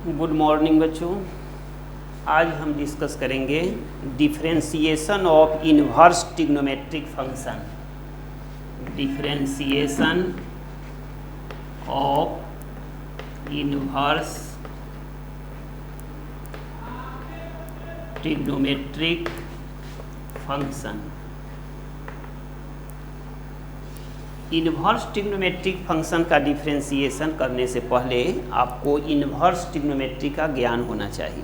Good morning बच्चों। आज हम डिस्कस करेंगे differentiation of inverse trigonometric function. Differentiation of inverse trigonometric function. Inverse trigonometric function का differentiation करने से पहले आपको इन्वर्स ट्रिग्नोमेट्री का ज्ञान होना चाहिए,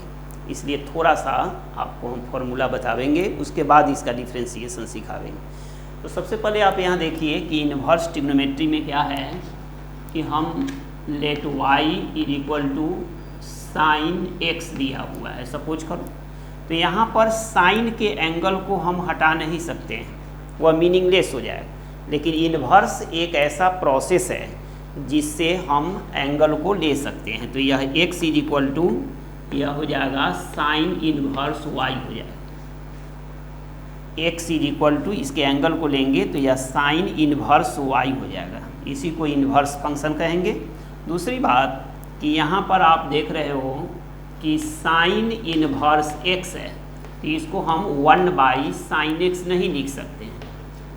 इसलिए थोड़ा सा आपको हम फॉर्मूला बतावेंगे, उसके बाद इसका डिफरेंशिएशन सिखावेंगे। तो सबसे पहले आप यहाँ देखिए कि इन्वर्स ट्रिग्नोमेट्री में क्या है कि हम let y equal to sine x दिया हुआ है, सपोज करो। तो यहाँ पर साइन के एंगल को हम हटा नहीं सकते हैं, वह मीनिंगलेस हो जाएगा। लेकिन इन्वर्स एक ऐसा प्रोसेस है जिससे हम एंगल को ले सकते हैं। तो यह x इक्वल टू यह हो जाएगा साइन इन्वर्स y हो जाएगा। x इक्वल टू इसके एंगल को लेंगे तो यह साइन इन्वर्स y हो जाएगा, इसी को इन्वर्स फंक्शन कहेंगे। दूसरी बात कि यहाँ पर आप देख रहे हो कि साइन इन्वर्स x है, तो इसको हम 1/sin x नहीं लिख सकते हैं।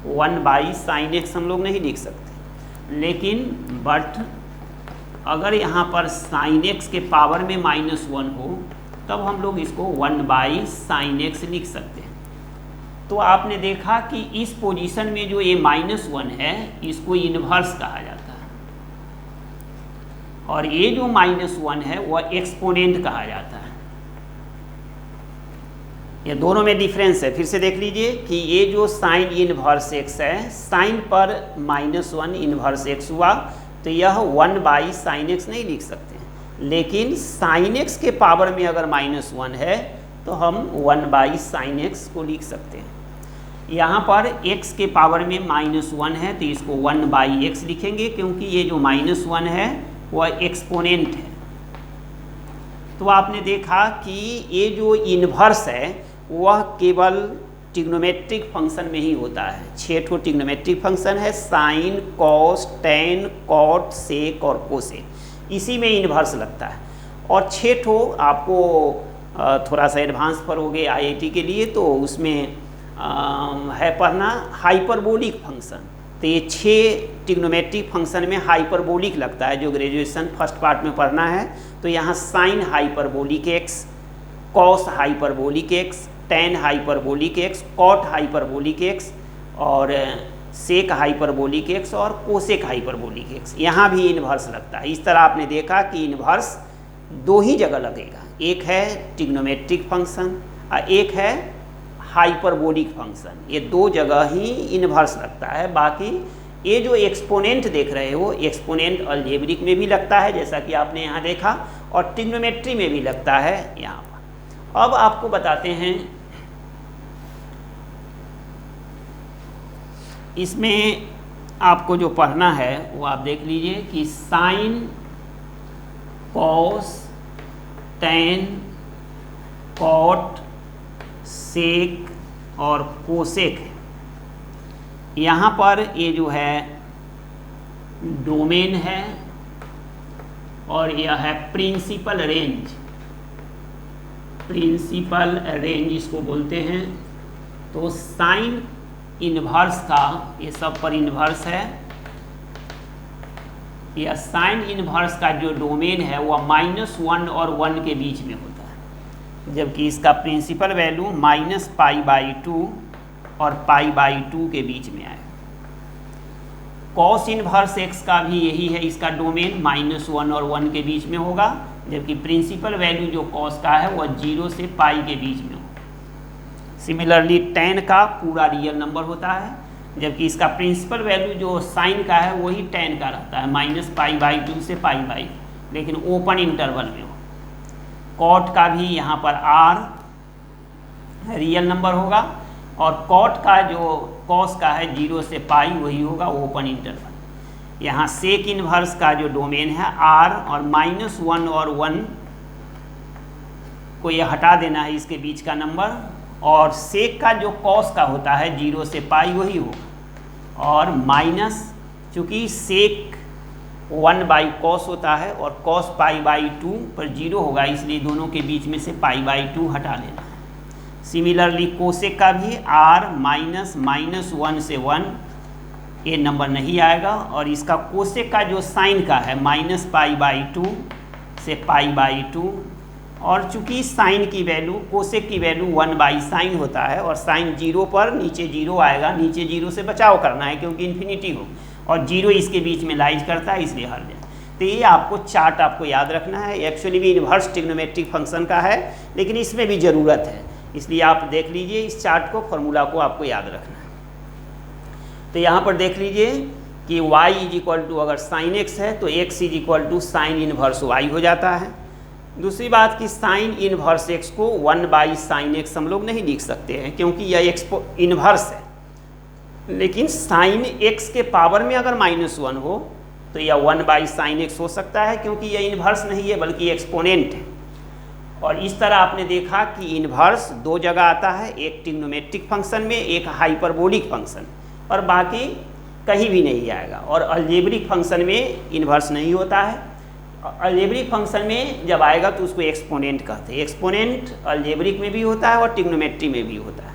1/sin x हम लोग नहीं लिख सकते, लेकिन बट अगर यहाँ पर sin x के पावर में -1 हो तब हम लोग इसको 1/sin x लिख सकते हैं। तो आपने देखा कि इस पोजीशन में जो ये -1 है इसको इन्वर्स कहा जाता है, और ये जो -1 है वह एक्सपोनेंट कहा जाता है। ये दोनों में डिफरेंस है। फिर से देख लीजिए कि ये जो साइन इन्वर्स x है, साइन पर -1 इन्वर्स x हुआ तो यह 1/sin x नहीं लिख सकते, लेकिन sin x के पावर में अगर -1 है तो हम 1/sin x को लिख सकते हैं। यहाँ पर x के पावर में -1 है तो इसको 1/x लिखेंगे, क्योंकि ये जो -1 है वह एक्सपोनेंट है। तो आपने देखा कि ये जो इन्वर्स है वह केवल ट्रिग्नोमेट्रिक फंक्शन में ही होता है। 6 ठो ट्रिग्नोमेट्रिक फंक्शन है, साइन, कॉस, टेन, कॉट, सेक और कोसेक, इसी में इन्वर्स लगता है। और 6 ठो आपको थोड़ा सा एडवांस पर हो गए IIT के लिए, तो उसमें है पढ़ना हाइपरबोलिक फंक्शन। तो ये 6 ट्रिग्नोमेट्रिक फंक्शन में हाइपरबोलिक लगता है, जो ग्रेजुएशन फर्स्ट पार्ट में पढ़ना है। तो यहाँ sine hyperbolic x, cos hyperbolic x, tan hyperbolic x, cot hyperbolic x और सेक हाइपरबोलिक x और कोसेक हाइपरबोलिक x, यहाँ भी इन्वर्स लगता है। इस तरह आपने देखा कि इन्वर्स 2 ही जगह लगेगा, एक है ट्रिग्नोमेट्रिक फंक्शन और एक है हाइपरबोलिक फंक्शन। ये 2 जगह ही इन्वर्स लगता है। बाकी ये जो एक्सपोनेंट देख रहे हो, एक्सपोनेंट अलजेब्रिक में भी लगता है जैसा कि आपने यहाँ देखा, और ट्रिग्नोमेट्री में भी लगता है यहाँ पर। अब आपको बताते हैं, इसमें आपको जो पढ़ना है वो आप देख लीजिए कि साइन, कॉस, टेन, कॉट, सेक और कोसेक है। यहाँ पर ये जो है डोमेन है और यह है प्रिंसिपल रेंज। प्रिंसिपल रेंज इसको बोलते हैं। तो साइन इन्वर्स का ये सब पर इन्वर्स है। यह साइन इन्वर्स का जो डोमेन है वह -1 और 1 के बीच में होता है, जबकि इसका प्रिंसिपल वैल्यू -π/2 और π/2 के बीच में आए। कॉस इन्वर्स x का भी यही है, इसका डोमेन -1 और 1 के बीच में होगा, जबकि प्रिंसिपल वैल्यू जो कॉस का है वह 0 से π के बीच में होगा। सिमिलरली टेन का पूरा रियल नंबर होता है, जबकि इसका प्रिंसिपल वैल्यू जो साइन का है वही टेन का रहता है, -π/2 से π/, लेकिन ओपन इंटरवल में हो। कॉट का भी यहाँ पर r रियल नंबर होगा, और कॉट का जो कॉस का है 0 से π वही होगा ओपन इंटरवल। यहाँ सेक इन्वर्स का जो डोमेन है r, और -1 और 1 को यह हटा देना है इसके बीच का नंबर, और सेक का जो कॉस का होता है 0 से π वही होगा, और माइनस, चूँकि सेक 1 cos होता है और cos π/2 पर 0 होगा, इसलिए दोनों के बीच में से π/2 हटा लेना है। सिमिलरली कोसेक का भी r -(-1 से 1) ये नंबर नहीं आएगा, और इसका कोसेक का जो साइन का है -π/2 से π/2, और चूंकि साइन की वैल्यू कोसेक की वैल्यू 1/sin होता है और साइन 0 पर नीचे 0 आएगा, नीचे 0 से बचाव करना है क्योंकि इन्फिनिटी हो, और 0 इसके बीच में लाइज करता है, इसलिए हर जाए। तो ये आपको चार्ट आपको याद रखना है। एक्चुअली भी इन्वर्स ट्रिग्नोमेट्रिक फंक्शन का है, लेकिन इसमें भी ज़रूरत है, इसलिए आप देख लीजिए इस चार्ट को, फॉर्मूला को आपको याद रखना है। तो यहाँ पर देख लीजिए कि y = अगर sin x है तो x = sin इनवर्स y हो जाता है। दूसरी बात कि sin इनवर्स x को 1/sin x हम लोग नहीं लिख सकते हैं क्योंकि यह इनवर्स है, लेकिन sin x के पावर में अगर -1 हो तो यह 1/sin x हो सकता है, क्योंकि यह इनवर्स नहीं है बल्कि एक्सपोनेंट है। और इस तरह आपने देखा कि इनवर्स दो जगह आता है, एक ट्रिग्नोमेट्रिक फंक्शन में, एक हाइपरबोलिक फंक्शन, और बाकी कहीं भी नहीं आएगा। और अलजेब्रिक फंक्शन में इन्वर्स नहीं होता है। अलजेब्रिक फंक्शन में जब आएगा तो उसको एक्सपोनेंट कहते हैं। एक्सपोनेंट अलजेब्रिक में भी होता है और ट्रिग्नोमेट्री में भी होता है।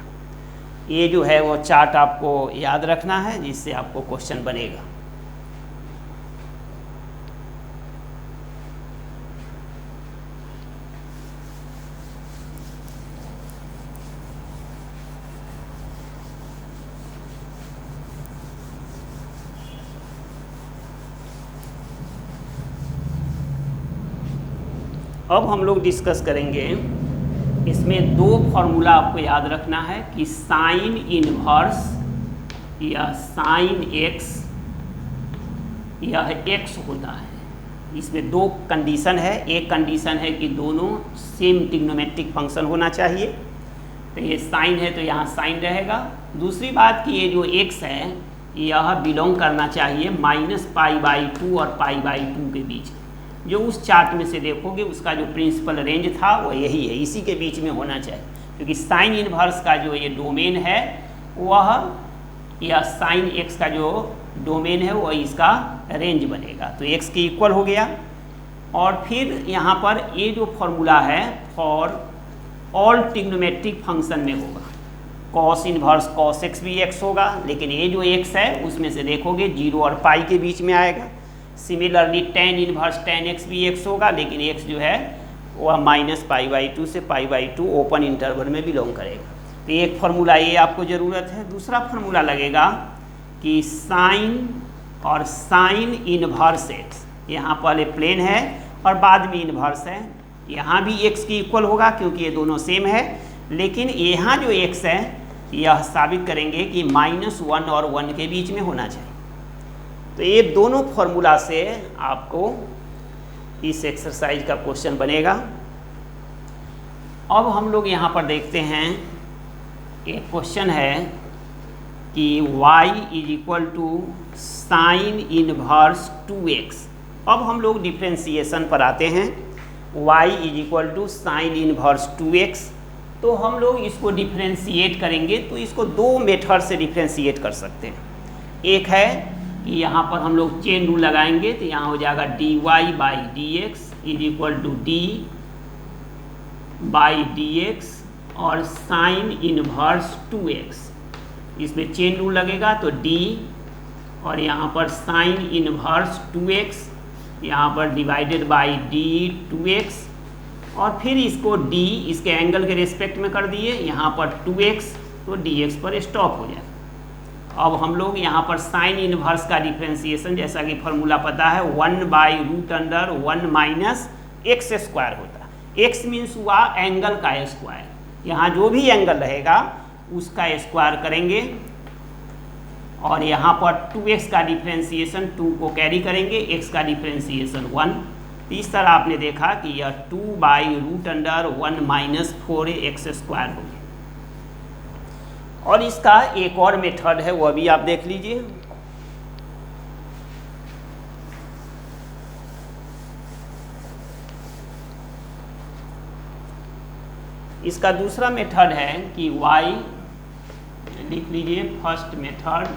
ये जो है वो चार्ट आपको याद रखना है, जिससे आपको क्वेश्चन बनेगा। अब हम लोग डिस्कस करेंगे, इसमें दो फॉर्मूला आपको याद रखना है कि साइन इनवर्स या साइन एक्स यह एक्स होता है। इसमें दो कंडीशन है। एक कंडीशन है कि दोनों सेम ट्रिग्नोमेट्रिक फंक्शन होना चाहिए, तो ये साइन है तो यहाँ साइन रहेगा। दूसरी बात कि ये जो एक्स है यह बिलोंग करना चाहिए -π/2 और π/2 के बीच। जो उस चार्ट में से देखोगे उसका जो प्रिंसिपल रेंज था वो यही है, इसी के बीच में होना चाहिए, क्योंकि साइन इनवर्स का जो ये डोमेन है वह, या साइन एक्स का जो डोमेन है वह इसका रेंज बनेगा। तो एक्स के इक्वल हो गया। और फिर यहाँ पर ये जो फॉर्मूला है फॉर ऑल ट्रिग्नोमेट्रिक फंक्शन में होगा, कॉस इनवर्स कॉस एक्स भी एक्स होगा, लेकिन ये जो एक्स है उसमें से देखोगे 0 और पाई के बीच में आएगा। Similarly tan inverse tan x भी x होगा, लेकिन x जो है वह -π/2 से π/2 ओपन इंटरवल में बिलोंग करेगा। तो एक फार्मूला ये आपको ज़रूरत है। दूसरा फार्मूला लगेगा कि साइन और साइन इनवर्स x, यहाँ पहले प्लेन है और बाद में इनवर्स है, यहाँ भी x की इक्वल होगा क्योंकि ये दोनों सेम है, लेकिन यहाँ जो x है यह साबित करेंगे कि -1 और 1 के बीच में होना चाहिए। तो ये दोनों फॉर्मूला से आपको इस एक्सरसाइज का क्वेश्चन बनेगा। अब हम लोग यहाँ पर देखते हैं, एक क्वेश्चन है कि y = साइन इनवर्स 2x। अब हम लोग डिफ्रेंसिएशन पर आते हैं। y = साइन इनवर्स 2x, तो हम लोग इसको डिफ्रेंशिएट करेंगे तो इसको दो मेथड से डिफ्रेंशिएट कर सकते हैं। एक है कि यहाँ पर हम लोग चेन रूल लगाएंगे, तो यहाँ हो जाएगा dy/dx = d/dx और साइन इनवर्स 2x। इसमें चेन रूल लगेगा तो d और यहाँ पर साइन इनवर्स 2x, यहाँ पर डिवाइडेड बाई d2x, और फिर इसको d इसके एंगल के रेस्पेक्ट में कर दिए, यहाँ पर 2x, तो dx पर स्टॉप हो जाएगा। अब हम लोग यहाँ पर साइन इनवर्स का डिफ्रेंसिएशन, जैसा कि फॉर्मूला पता है, 1/√1 - x² होता है। x मीन्स हुआ एंगल का स्क्वायर, यहाँ जो भी एंगल रहेगा उसका स्क्वायर करेंगे, और यहाँ पर 2x का डिफ्रेंसिएशन 2 को कैरी करेंगे, x का डिफ्रेंसिएशन 1। तो इस तरह आपने देखा कि यह 2/√1 - 4x² हो गया। और इसका एक और मेथड है, वह भी आप देख लीजिए। इसका दूसरा मेथड है कि y, लिख लीजिए फर्स्ट मेथड,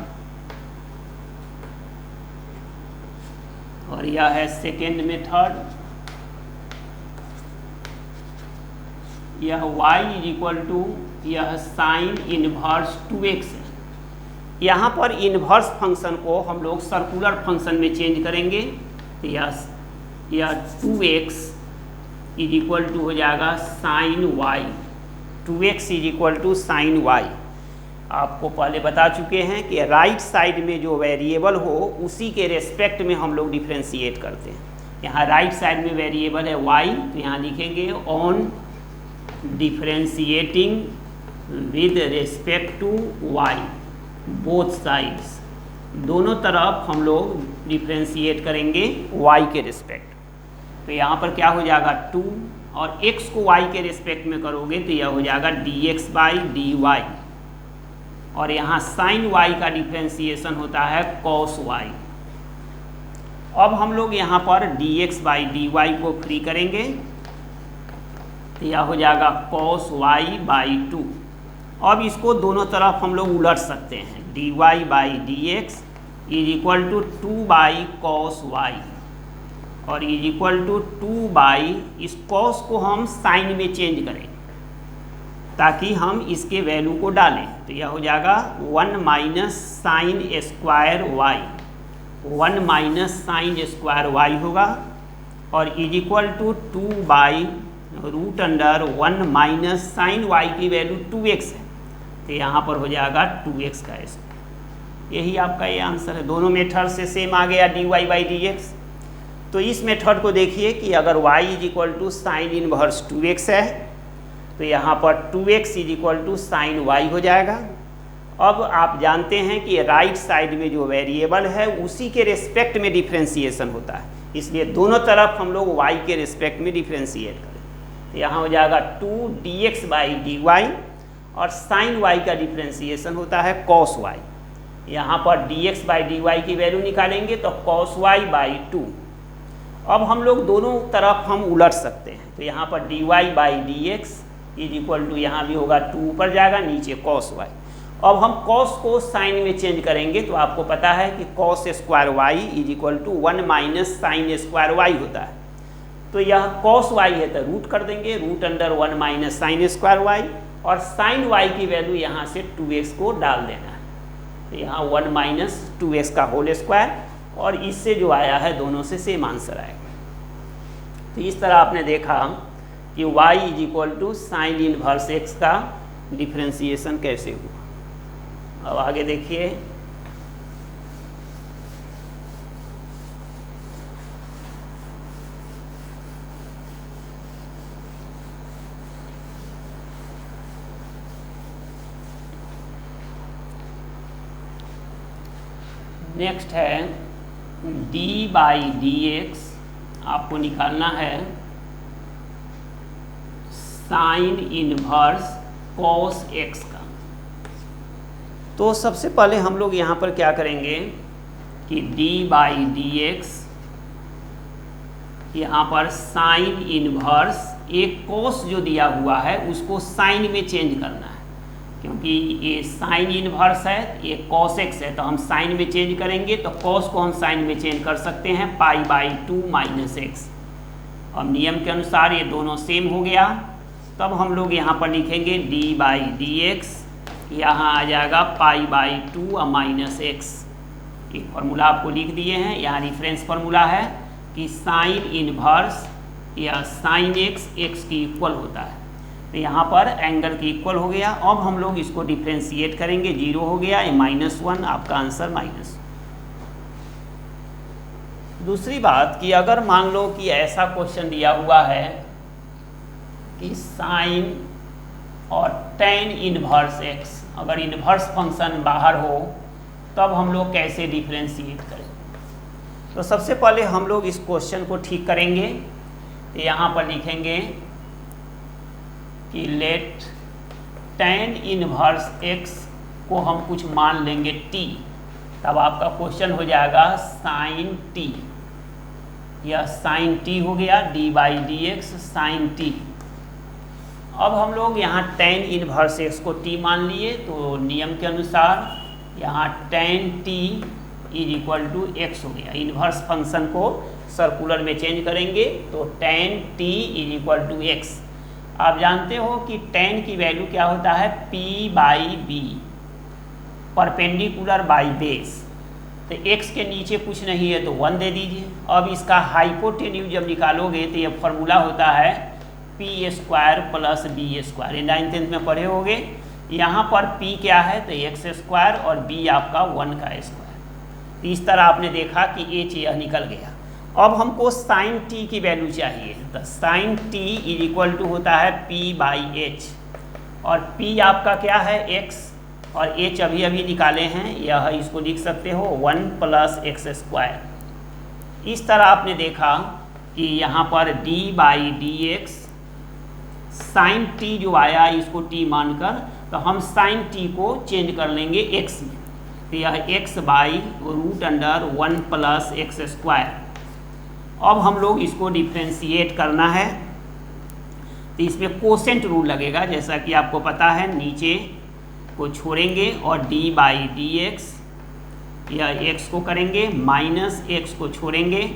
और यह है सेकेंड मेथड, यह y इज इक्वल टू यह साइन इनवर्स 2x है। यहाँ पर इनवर्स फंक्शन को हम लोग सर्कुलर फंक्शन में चेंज करेंगे, तो यह 2x इज इक्वल टू हो जाएगा sine y, 2x is equal to sine y। आपको पहले बता चुके हैं कि राइट साइड में जो वेरिएबल हो उसी के रेस्पेक्ट में हम लोग डिफ्रेंशिएट करते हैं। यहाँ राइट साइड में वेरिएबल है y, तो यहाँ लिखेंगे on differentiating with respect to y, both sides, दोनों तरफ हम लोग डिफ्रेंशिएट करेंगे y के रिस्पेक्ट। तो यहाँ पर क्या हो जाएगा 2, और x को y के रिस्पेक्ट में करोगे तो यह हो जाएगा dx बाई dy, और यहाँ साइन y का डिफ्रेंशिएशन होता है cos y। अब हम लोग यहाँ पर dx बाई dy को फ्री करेंगे, तो यह हो जाएगा cos y बाई 2। अब इसको दोनों तरफ हम लोग उलट सकते हैं, dy by dx is equal to 2 by cos y, और इज इक्वल टू 2 बाई, इस cos को हम साइन में चेंज करें ताकि हम इसके वैल्यू को डालें, तो यह हो जाएगा 1 minus sine square y, 1 minus sine square y होगा, और is equal to 2 by root under 1 minus sine y की वैल्यू 2x है, तो यहाँ पर हो जाएगा 2x का स्क्वायर। यही आपका ये आंसर है। दोनों मेथड से सेम आ गया dy बाई dx। तो इस मेथड को देखिए कि अगर y is equal to sine inverse 2x है तो यहाँ पर 2x is equal to sine y हो जाएगा। अब आप जानते हैं कि राइट साइड में जो वेरिएबल है उसी के रिस्पेक्ट में डिफ्रेंशिएशन होता है, इसलिए दोनों तरफ हम लोग y के रिस्पेक्ट में डिफ्रेंशिएट करें, तो यहाँ हो जाएगा 2 dx बाई dy, और साइन y का डिफ्रेंशिएशन होता है cos y। यहाँ पर dx बाई dy की वैल्यू निकालेंगे तो cos y बाई 2। अब हम लोग दोनों तरफ हम उलट सकते हैं, तो यहाँ पर dy by dx is equal to, यहाँ भी होगा 2 ऊपर जाएगा, नीचे cos y। अब हम cos को साइन में चेंज करेंगे, तो आपको पता है कि cos square y is equal to 1 minus sine square y होता है, तो यह cos y है तो रूट कर देंगे, root under 1 minus sine square y, और साइन y की वैल्यू यहाँ से 2x को डाल देना है, तो यहाँ 1 माइनस 2x का होल स्क्वायर, और इससे जो आया है दोनों से सेम आंसर आएगा। तो इस तरह आपने देखा कि y is equal to sine inverse x का डिफ्रेंशिएशन कैसे हुआ। अब आगे देखिए, नेक्स्ट है d बाई dx, आपको निकालना है साइन इनवर्स cos x का। तो सबसे पहले हम लोग यहाँ पर क्या करेंगे कि d बाई dx, यहाँ पर साइन इनवर्स, एक cos जो दिया हुआ है उसको साइन में चेंज करना है, क्योंकि ये साइन इनवर्स है, ये cos x है, तो हम साइन में चेंज करेंगे, तो cos को हम साइन में चेंज कर सकते हैं पाई बाई 2 माइनस x। अब नियम के अनुसार ये दोनों सेम हो गया, तब हम लोग यहाँ पर लिखेंगे d बाई dx, यहाँ आ जाएगा पाई बाई 2 माइनस x। एक फार्मूला आपको लिख दिए हैं, यहाँ रिफरेंस फार्मूला है कि साइन इनवर्स या साइन x की इक्वल होता है, तो यहाँ पर एंगल की इक्वल हो गया। अब हम लोग इसको डिफ्रेंशिएट करेंगे, 0 हो गया, ये -1, आपका आंसर माइनस। दूसरी बात कि अगर मान लो कि ऐसा क्वेश्चन दिया हुआ है कि साइन और tan इनवर्स x, अगर इनवर्स फंक्शन बाहर हो तब हम लोग कैसे डिफ्रेंशिएट करें। तो सबसे पहले हम लोग इस क्वेश्चन को ठीक करेंगे, तो यहाँ पर लिखेंगे कि लेट tan इनवर्स x को हम कुछ मान लेंगे t, तब आपका क्वेश्चन हो जाएगा साइन t, यह साइन t हो गया, d by dx sine t। अब हम लोग यहाँ tan इनवर्स x को t मान लिए, तो नियम के अनुसार यहाँ tan t is equal to x हो गया। इन्वर्स फंक्शन को सर्कुलर में चेंज करेंगे तो tan t is equal to x. आप जानते हो कि tan की वैल्यू क्या होता है, p/b, परपेंडिकुलर बाई बेस। तो x के नीचे कुछ नहीं है तो 1 दे दीजिए। अब इसका हाइपोटेन्यूज जब निकालोगे तो ये फॉर्मूला होता है p² + b²। ये 9th में पढ़े होगे। यहाँ पर p क्या है तो x² और b आपका 1 का स्क्वायर। तो इस तरह आपने देखा कि h यह निकल गया। अब हमको sin t की वैल्यू चाहिए तो sin t is equal to होता है p/h, और p आपका क्या है x, और h अभी अभी निकाले हैं, यह इसको लिख सकते हो 1 + x²। इस तरह आपने देखा कि यहाँ पर d/dx sin t जो आया इसको t मानकर, तो हम sin t को चेंज कर लेंगे x में, तो यह x/√1 + x²। अब हम लोग इसको डिफ्रेंशिएट करना है तो इसमें कोसेंट रूल लगेगा, जैसा कि आपको पता है। नीचे को छोड़ेंगे और d/dx, यह x को करेंगे, माइनस x को छोड़ेंगे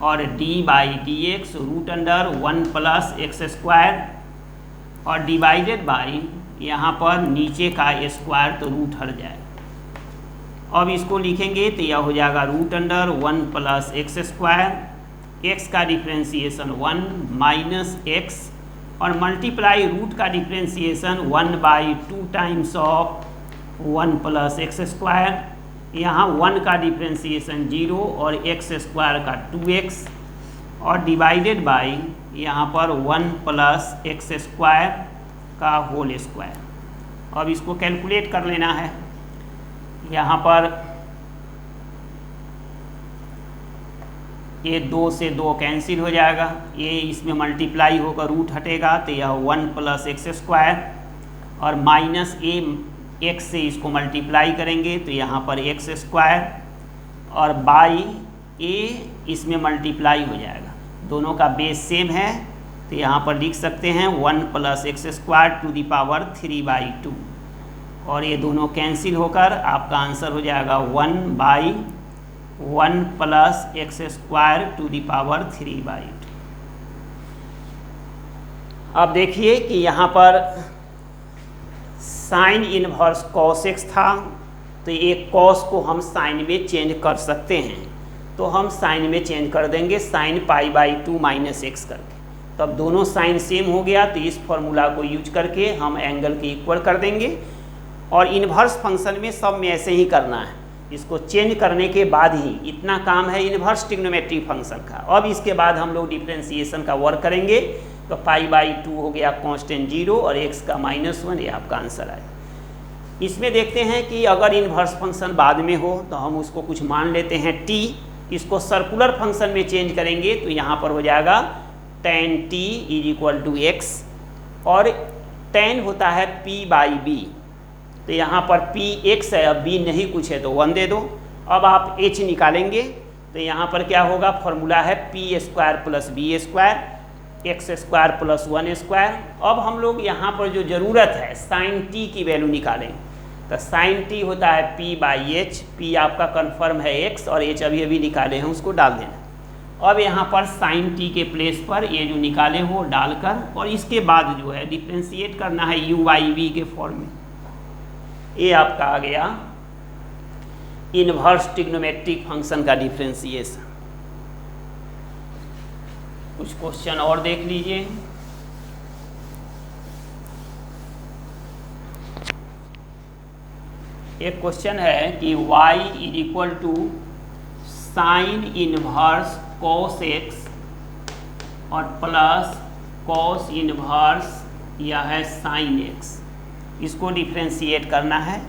और d/dx √1 + x² और डिवाइडेड बाई यहाँ पर नीचे का स्क्वायर तो रूट हट जाए। अब इसको लिखेंगे तो यह हो जाएगा √1 + x², x का डिफ्रेंशिएशन 1 माइनस x और मल्टीप्लाई रूट का डिफ्रेंशिएशन 1/2 टाइम्स ऑफ 1 + x²। यहाँ 1 का डिफ्रेंशिएशन 0 और x² का 2x और डिवाइडेड बाई यहाँ पर 1 + x² का होल स्क्वायर। अब इसको कैलकुलेट कर लेना है। यहाँ पर ये 2 से 2 कैंसिल हो जाएगा, ये इसमें मल्टीप्लाई होकर रूट हटेगा तो यह 1 + x² और माइनस x से इसको मल्टीप्लाई करेंगे तो यहाँ पर x² और बाई a इसमें मल्टीप्लाई हो जाएगा। दोनों का बेस सेम है तो यहाँ पर लिख सकते हैं 1 + x² 3/2 और ये दोनों कैंसिल होकर आपका आंसर हो जाएगा 1/1 + x² 3/2। अब देखिए कि यहाँ पर साइन इनवर्स cos x था तो एक cos को हम साइन में चेंज कर सकते हैं, तो हम साइन में चेंज कर देंगे sin π/2 - x करके। तो अब दोनों साइन सेम हो गया तो इस फॉर्मूला को यूज करके हम एंगल के इक्वल कर देंगे। और इन्वर्स फंक्शन में सब में ऐसे ही करना है, इसको चेंज करने के बाद ही, इतना काम है इन्वर्स ट्रिग्नोमेट्रिक फंक्शन का। अब इसके बाद हम लोग डिफ्रेंशिएशन का वर्क करेंगे तो π/2 हो गया कांस्टेंट 0 और x का -1, ये आपका आंसर आए। इसमें देखते हैं कि अगर इन्वर्स फंक्शन बाद में हो तो हम उसको कुछ मान लेते हैं t, इसको सर्कुलर फंक्शन में चेंज करेंगे तो यहाँ पर हो जाएगा tan t is equal to x और tan होता है p/b, तो यहाँ पर p x है, अब b नहीं कुछ है तो 1 दे दो। अब आप h निकालेंगे तो यहाँ पर क्या होगा, फॉर्मूला है p² + b² x² + 1²। अब हम लोग यहाँ पर जो ज़रूरत है sin t की वैल्यू निकालें तो sin t होता है p/h, p आपका कन्फर्म है x और h अभी अभी निकाले हैं उसको डाल देना। अब यहाँ पर sin t के प्लेस पर ये जो निकाले हो डालकर और इसके बाद जो है डिफ्रेंशिएट करना है u/v के फॉर्म में। ये आपका आ गया इन्वर्स ट्रिग्नोमेट्रिक फंक्शन का डिफ्रेंशिएशन। कुछ क्वेश्चन और देख लीजिए। एक क्वेश्चन है कि y is equal to sine inverse cos x और प्लस cos इनवर्स यह है sin x, इसको डिफ्रेंशिएट करना है।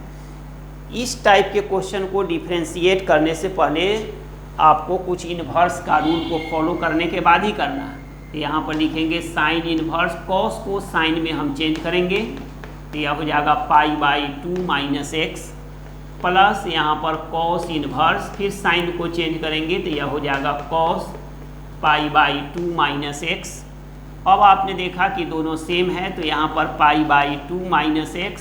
इस टाइप के क्वेश्चन को डिफ्रेंशिएट करने से पहले आपको कुछ इन्वर्स का रूल को फॉलो करने के बाद ही करना है। तो यहाँ पर लिखेंगे साइन इनवर्स, cos को साइन में हम चेंज करेंगे तो यह हो जाएगा π/2 - x प्लस यहाँ पर cos इनवर्स, फिर साइन को चेंज करेंगे तो यह हो जाएगा cos π/2 - x। अब आपने देखा कि दोनों सेम है तो यहाँ पर π/2 - x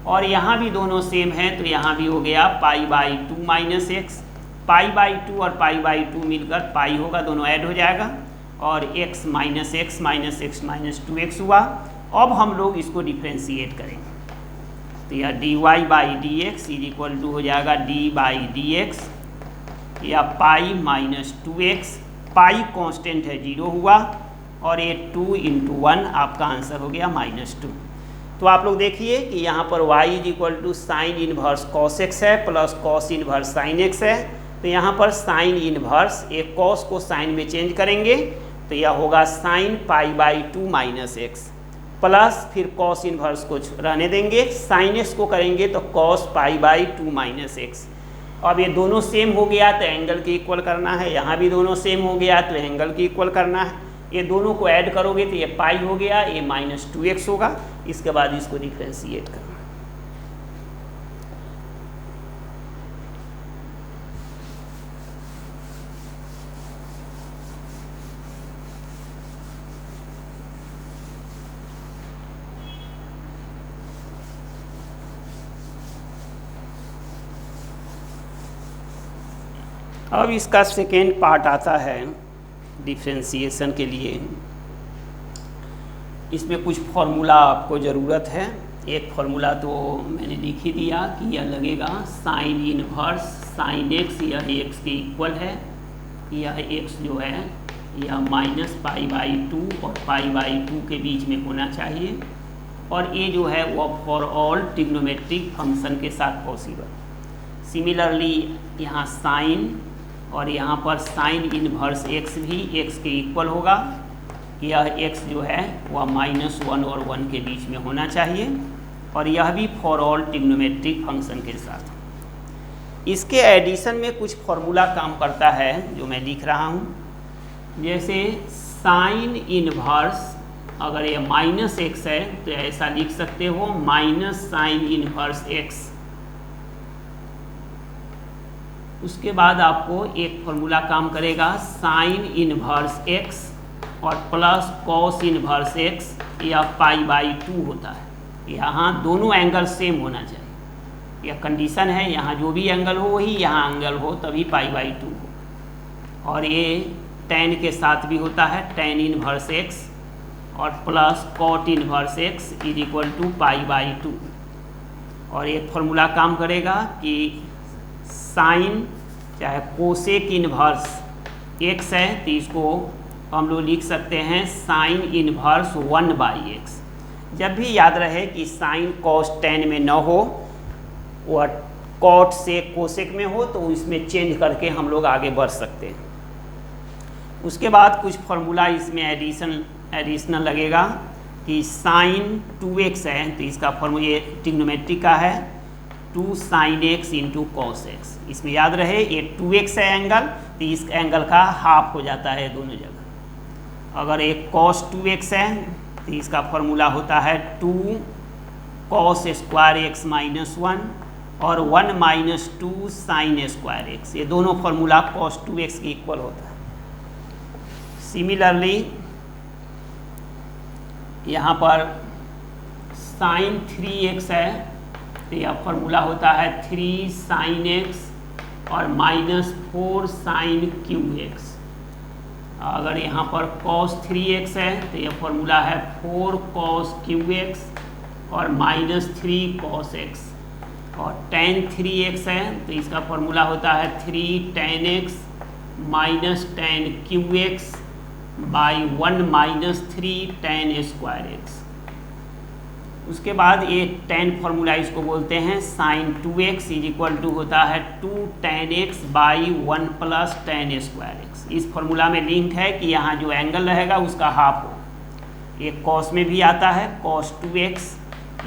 और यहाँ भी दोनों सेम है तो यहाँ भी हो गया π/2 - x। पाई बाई 2 और पाई बाई 2 मिलकर पाई होगा, दोनों ऐड हो जाएगा और x minus x minus 2x हुआ। अब हम लोग इसको डिफ्रेंशिएट करेंगे तो यह dy by d x is equal to हो जाएगा d बाई डी एक्स या पाई माइनस 2x, पाई कांस्टेंट है 0 हुआ और ये 2 इंटू 1 आपका आंसर हो गया -2। तो आप लोग देखिए कि यहाँ पर y is equal to sine inverse cos x है plus cos inverse sine x है। तो यहाँ पर साइन इनवर्स एक कॉस को साइन में चेंज करेंगे तो यह होगा sine pi by 2 minus x plus फिर कॉस इनवर्स को रहने देंगे, साइन एक्स को करेंगे तो cos pi by 2 minus x. अब ये दोनों सेम हो गया तो एंगल की इक्वल करना है, यहाँ भी दोनों सेम हो गया तो एंगल की इक्वल करना है। ये दोनों को ऐड करोगे तो ये पाई हो गया, ये -2x होगा। इसके बाद इसको डिफ्रेंशिएट करना। अब इसका सेकेंड पार्ट आता है डिफ्रेंशिएशन के लिए। इसमें कुछ फॉर्मूला आपको ज़रूरत है। एक फॉर्मूला तो मैंने लिख ही दिया कि यह लगेगा साइन इनवर्स साइन एक्स, यह एक्स के इक्वल है, यह एक्स जो है यह माइनस पाई बाई 2 और पाई बाई 2 के बीच में होना चाहिए और ये जो है वह फॉर ऑल ट्रिग्नोमेट्रिक फंक्शन के साथ पॉसिबल। सिमिलरली यहाँ साइन और यहाँ पर साइन इनवर्स एक्स भी एक्स के इक्वल होगा, यह एक्स जो है वह -1 और 1 के बीच में होना चाहिए और यह भी फॉर ऑल ट्रिग्नोमेट्रिक फंक्शन के साथ। इसके एडिशन में कुछ फॉर्मूला काम करता है जो मैं लिख रहा हूँ। जैसे साइन इनवर्स अगर ये -x है तो ऐसा लिख सकते हो माइनस साइन इनवर्स एक्स। उसके बाद आपको एक फॉर्मूला काम करेगा साइन इनवर्स एक्स और प्लस कॉस इनवर्स एक्स, या पाई बाई 2 होता है। यहाँ दोनों एंगल सेम होना चाहिए, यह कंडीशन है। यहाँ जो भी एंगल हो वही यहाँ एंगल हो तभी पाई बाई 2 हो। और ये tan के साथ भी होता है, tan इनवर्स एक्स और plus cot inverse x is equal to pi by 2। और एक फॉर्मूला काम करेगा कि साइन चाहे कोसेक इनवर्स एक्स है तो इसको हम लोग लिख सकते हैं साइन इनवर्स 1/x। जब भी याद रहे कि साइन कॉस tan में न हो, वह कॉट से कोसेक में हो, तो इसमें चेंज करके हम लोग आगे बढ़ सकते हैं। उसके बाद कुछ फॉर्मूला इसमें एडिशनल लगेगा कि साइन 2x है तो इसका फॉर्मूला ये ट्रिग्नोमेट्री का है 2 sin x into cos x. इसमें याद रहे ये 2x है एंगल तो इस एंगल का हाफ हो जाता है दोनों जगह। अगर एक cos 2x है तो इसका फॉर्मूला होता है 2 cos स्क्वायर एक्स -1 और 1 - 2 sin स्क्वायर एक्स। ये दोनों फॉर्मूला cos 2x के इक्वल होता है। सिमिलरली यहाँ पर sin 3x है तो यह फॉर्मूला होता है 3 sin x और -4 sin QX। अगर यहाँ पर cos 3x है तो यह फॉर्मूला है 4 cos QX और -3 cos x। और tan 3x है तो इसका फॉर्मूला होता है 3 tan x -tan QX by 1 - 3 tan square x. उसके बाद ये tan फार्मूला इसको बोलते हैं sin 2x is equal to होता है 2 tan x by 1 plus tan square x. इस फार्मूला में लिंक है कि यहाँ जो एंगल रहेगा उसका हाफ हो। ये cos में भी आता है cos 2x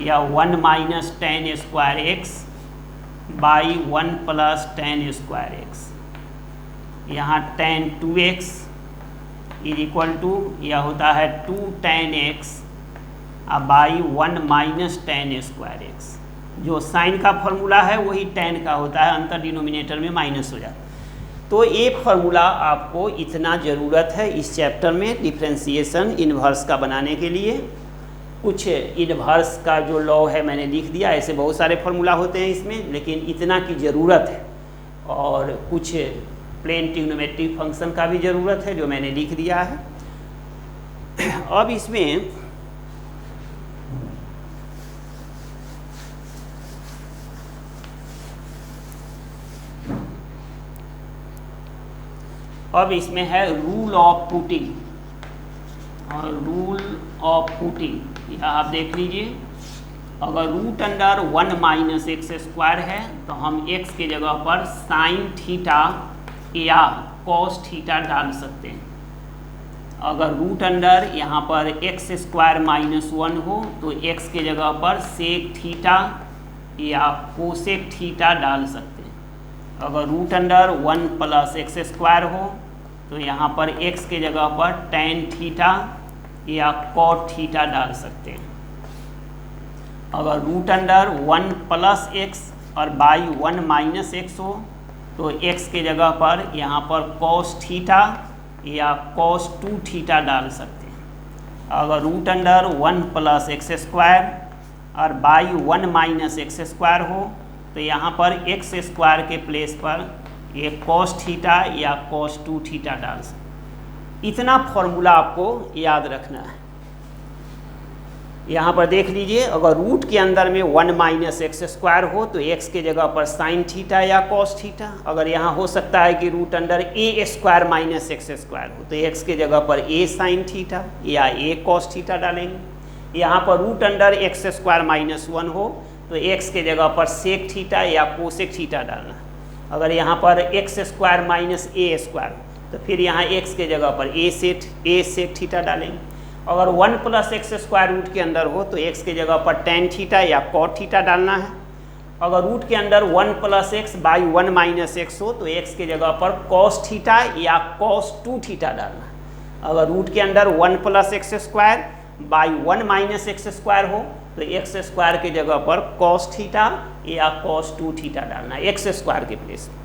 या 1 minus tan square x by 1 plus tan square x. यहाँ tan 2x is equal to यह होता है 2 tan x by 1 minus tan square x. जो साइन का फॉर्मूला है वही tan का होता है, अंतर डिनोमिनेटर में माइनस हो जाता है। तो एक फार्मूला आपको इतना ज़रूरत है इस चैप्टर में डिफ्रेंशिएशन इन्वर्स का बनाने के लिए। कुछ इन्वर्स का जो लॉ है मैंने लिख दिया, ऐसे बहुत सारे फार्मूला होते हैं इसमें, लेकिन इतना की ज़रूरत है। और कुछ प्लेन ट्रिग्नोमेट्रिक फंक्शन का भी ज़रूरत है जो मैंने लिख दिया है। अब इसमें है रूल ऑफ पुटिंग, और रूल ऑफ पुटिंग यह आप देख लीजिए। अगर root under 1 minus x square है तो हम x के जगह पर साइन थीटा या कॉस थीटा डाल सकते हैं। अगर रूट अंडर यहाँ पर एक्स स्क्वायर माइनस 1 हो तो x के जगह पर सेक थीटा या कोसेक थीटा डाल सकते हैं। अगर root under 1 plus x square हो तो यहाँ पर x के जगह पर टेन थीटा या कॉट थीटा डाल सकते हैं। अगर रूट अंडर 1 प्लस एक्स और बाई 1 माइनस एक्स हो तो x के जगह पर यहाँ पर कॉस थीटा या कॉस 2 थीटा डाल सकते हैं। अगर root under 1 plus x square और बाई 1 माइनस एक्स स्क्वायर हो तो यहाँ पर एक्स स्क्वायर के प्लेस पर ये कॉस थीटा या कॉस 2 थीटा डाल सकते। इतना फॉर्मूला आपको याद रखना है। यहाँ पर देख लीजिए, अगर रूट के अंदर में 1 माइनस एक्स स्क्वायर हो तो x के जगह पर साइन थीटा या कॉस थीटा। अगर यहाँ हो सकता है कि root under a square minus x square हो तो x के जगह पर a साइन थीटा या a कॉस थीटा डालेंगे। यहाँ पर root under x square minus 1 हो तो x के जगह पर सेक थीटा या कोसेक थीटा डालना। अगर यहाँ पर x square minus a square तो फिर यहाँ x के जगह पर a सेक थीटा डालेंगे। अगर 1 प्लस एक्स स्क्वायर रूट के अंदर हो तो x के जगह पर टेन थीटा या कॉट थीटा डालना है। अगर रूट के अंदर 1 plus x by 1 minus x हो तो x के जगह पर कॉस थीटा या कॉस 2 थीटा डालना है। अगर रूट के अंदर 1 plus x square by 1 minus x square हो तो x स्क्वायर के जगह पर कॉस थीटा या कॉस 2 थीटा डालना है x स्क्वायर के प्लेस में।